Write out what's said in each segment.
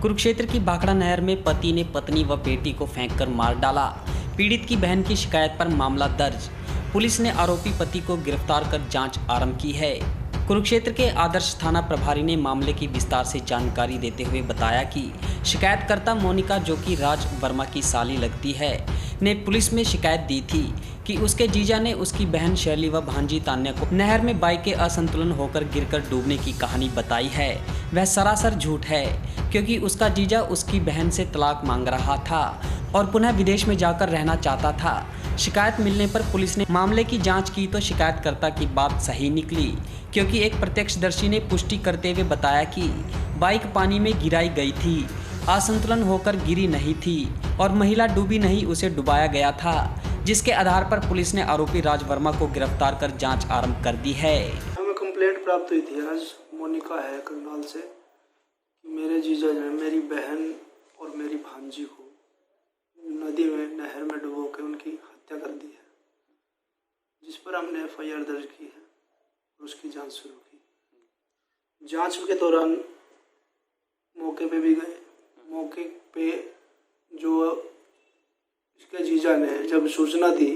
कुरुक्षेत्र की भाखड़ा नहर में पति ने पत्नी व बेटी को फेंककर मार डाला। पीड़ित की बहन की शिकायत पर मामला दर्ज। पुलिस ने आरोपी पति को गिरफ्तार कर जांच आरंभ की है। कुरुक्षेत्र के आदर्श थाना प्रभारी ने मामले की विस्तार से जानकारी देते हुए बताया कि शिकायतकर्ता मोनिका, जो कि राज वर्मा की साली लगती है, ने पुलिस में शिकायत दी थी कि उसके जीजा ने उसकी बहन शैली व भांजी तान्या को नहर में बाइक के असंतुलन होकर गिरकर डूबने की कहानी बताई है। वह सरासर झूठ है, क्योंकि उसका जीजा उसकी बहन से तलाक मांग रहा था और पुनः विदेश में जाकर रहना चाहता था। शिकायत मिलने पर पुलिस ने मामले की जांच की तो शिकायतकर्ता की बात सही निकली, क्योंकि एक प्रत्यक्षदर्शी ने पुष्टि करते हुए बताया कि बाइक पानी में गिराई गई थी, असंतुलन होकर गिरी नहीं थी और महिला डूबी नहीं, उसे डुबाया गया था, जिसके आधार पर पुलिस ने आरोपी राज वर्मा को गिरफ्तार कर जांच आरंभ कर दी है। हमें कंप्लेंट प्राप्त हुई थी, आज मोनिका है करनाल से, कि मेरे जीजा ने मेरी बहन और मेरी भांजी को नदी में नहर में डुबो के उनकी हत्या कर दी है, जिस पर हमने FIR दर्ज की है और उसकी जांच शुरू की। जांच के दौरान मौके पे भी गए। मौके पे जो इसके जीजा ने जब सूचना दी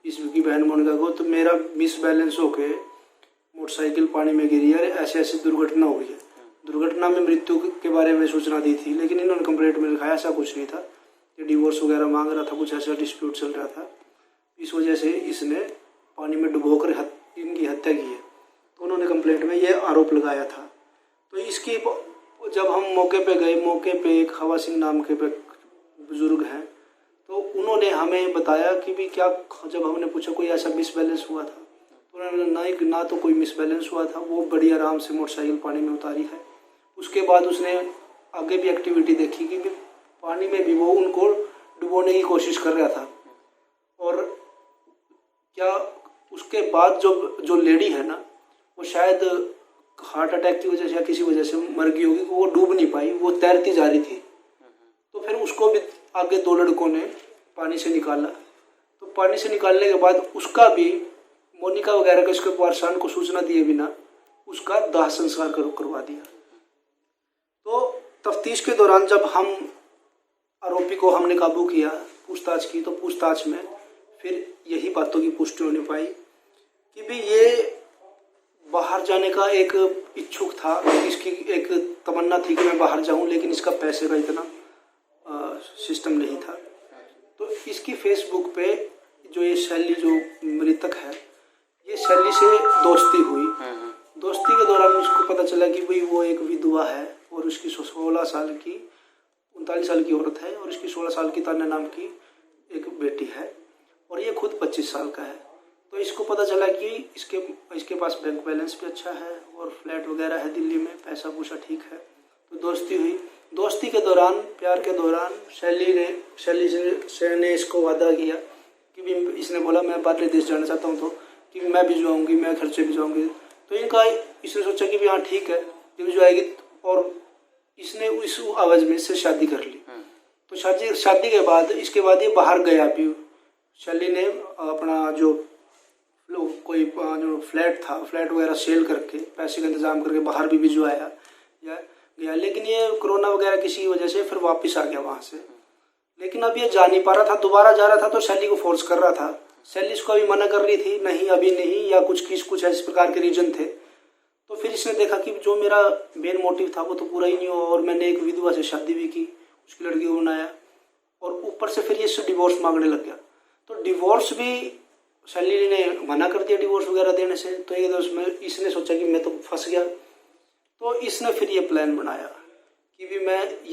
इसकी बहन मोनिका को, तो मेरा मिस बैलेंस होके मोटरसाइकिल पानी में गिरी है, ऐसी ऐसी दुर्घटना हुई है। दुर्घटना में मृत्यु के बारे में सूचना दी थी, लेकिन इन्होंने कंप्लेंट में लिखा ऐसा कुछ नहीं था। ये डिवोर्स वगैरह मांग रहा था, कुछ ऐसा डिस्प्यूट चल रहा था, इस वजह से इसने पानी में डुबोकर इनकी हत्या की है। तो उन्होंने कंप्लेंट में ये आरोप लगाया था। तो इसकी जब हम मौके पे गए, मौके पे एक हवा सिंह नाम के बुजुर्ग हैं, तो उन्होंने हमें बताया कि भी क्या, जब हमने पूछा कोई ऐसा मिस बैलेंस हुआ था, तो उन्होंने ना तो कोई मिस बैलेंस हुआ था, वो बड़ी आराम से मोटरसाइकिल पानी में उतारी है। उसके बाद उसने आगे भी एक्टिविटी देखी कि भी पानी में भी वो उनको डुबोने की कोशिश कर रहा था। और क्या उसके बाद जो लेडी है ना, वो शायद हार्ट अटैक की वजह से या किसी वजह से मर गई होगी, वो डूब नहीं पाई, वो तैरती जा रही थी। तो फिर उसको भी आगे 2 लड़कों ने पानी से निकाला। तो पानी से निकालने के बाद उसका भी मोनिका वगैरह के उसके वारसान को सूचना दिए बिना उसका दाह संस्कार करवा दिया। तो तफ्तीश के दौरान जब हम आरोपी को हमने काबू किया, पूछताछ की, तो पूछताछ में फिर यही बातों की पुष्टि होने पाई कि भी ये बाहर जाने का एक इच्छुक था, इसकी एक तमन्ना थी कि मैं बाहर जाऊं, लेकिन इसका पैसे का इतना सिस्टम नहीं था। तो इसकी फेसबुक पे जो ये शैली, जो मृतक है, ये शैली से दोस्ती हुई। दोस्ती के दौरान उसको पता चला कि भाई वो एक विधवा है और उसकी 39 साल की औरत है और उसकी 16 साल की तान्या नाम की एक बेटी है और ये खुद 25 साल का है। तो इसको पता चला कि इसके पास बैंक बैलेंस भी अच्छा है और फ्लैट वगैरह है दिल्ली में, पैसा पूसा ठीक है। तो दोस्ती हुई। दोस्ती के दौरान, प्यार के दौरान शैली ने इसको वादा किया कि भी, इसने बोला मैं बाहर देश जाना चाहता हूँ, तो कि मैं भिजवाऊँगी, मैं खर्चे भिजवाऊँगी। तो इसने सोचा कि भी हाँ ठीक है, ये भिजवाएगी, और इसने इस आवाज़ में इससे शादी कर ली। तो शादी के बाद, इसके बाद ये बाहर गया भी। शैली ने अपना जो फ्लैट था, फ्लैट वगैरह सेल करके पैसे का इंतजाम करके बाहर भी भिजवाया गया, लेकिन ये कोरोना वगैरह किसी वजह से फिर वापस आ गया वहाँ से। लेकिन अब ये जा नहीं पा रहा था, दोबारा जा रहा था, तो शैली को फोर्स कर रहा था। शैली इसको अभी मना कर रही थी, नहीं अभी नहीं, या कुछ इस प्रकार के रीजन थे। तो फिर इसने देखा कि जो मेरा मेन मोटिव था वो तो पूरा ही नहीं हुआ, और मैंने एक विधवा से शादी भी की, उसकी लड़की को बनाया, और ऊपर से फिर ये इससे डिवोर्स मांगने लग गया। तो डिवोर्स भी शैली ने मना कर दिया, डिवोर्स वगैरह देने से। तो एक में इसने सोचा कि मैं तो फंस गया। तो इसने फिर ये प्लान बनाया कि भी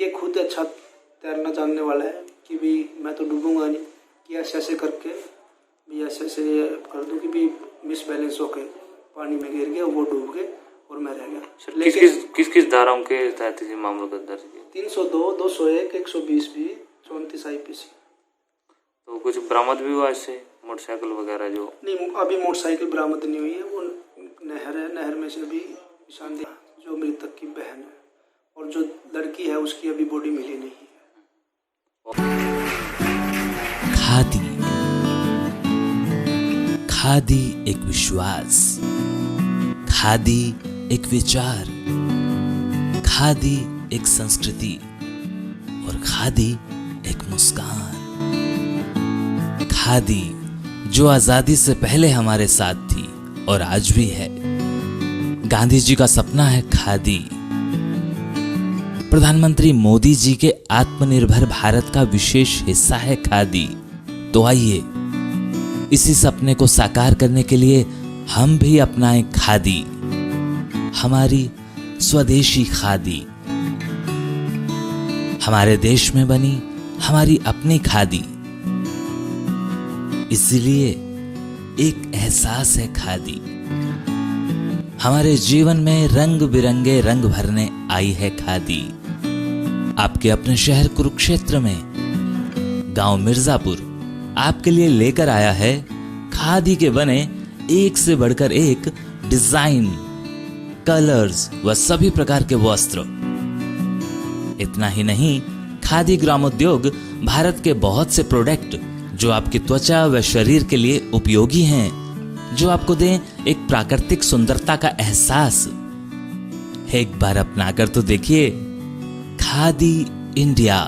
ये खुद अच्छा तैरना जानने वाला है, कि भी मैं तो डूबूंगा नहीं, कि ऐसे करके भी ऐसे कर दूं कि भी मिस बैलेंस होके पानी में गिर गया, वो डूब गए और मैं रह गया। किस धाराओं के तहत इस मामलों का दर्ज किया? 302, 201, 120 भी, 34 IPC। तो कुछ बरामद भी हुआ इससे, मोटरसाइकिल वगैरह? जो नहीं, अभी मोटरसाइकिल बरामद नहीं हुई है, वो नहर है, नहर में से भी निशान दिया। जो मृतक की बहन है और जो लड़की है, उसकी अभी बॉडी मिली नहीं है। खादी एक विश्वास, खादी एक विचार, खादी एक संस्कृति, और खादी एक मुस्कान। खादी जो आजादी से पहले हमारे साथ थी और आज भी है। गांधी जी का सपना है खादी। प्रधानमंत्री मोदी जी के आत्मनिर्भर भारत का विशेष हिस्सा है खादी। तो आइए इसी सपने को साकार करने के लिए हम भी अपनाएं खादी, हमारी स्वदेशी खादी, हमारे देश में बनी हमारी अपनी खादी। इसलिए एक एहसास है खादी। हमारे जीवन में रंग बिरंगे रंग भरने आई है खादी। आपके अपने शहर कुरुक्षेत्र में गांव मिर्जापुर आपके लिए लेकर आया है खादी के बने एक से बढ़कर एक डिजाइन, कलर्स व सभी प्रकार के वस्त्र। इतना ही नहीं, खादी ग्रामोद्योग भारत के बहुत से प्रोडक्ट जो आपकी त्वचा व शरीर के लिए उपयोगी हैं, जो आपको दें एक प्राकृतिक सुंदरता का एहसास। एक बार अपनाकर तो देखिए खादी इंडिया।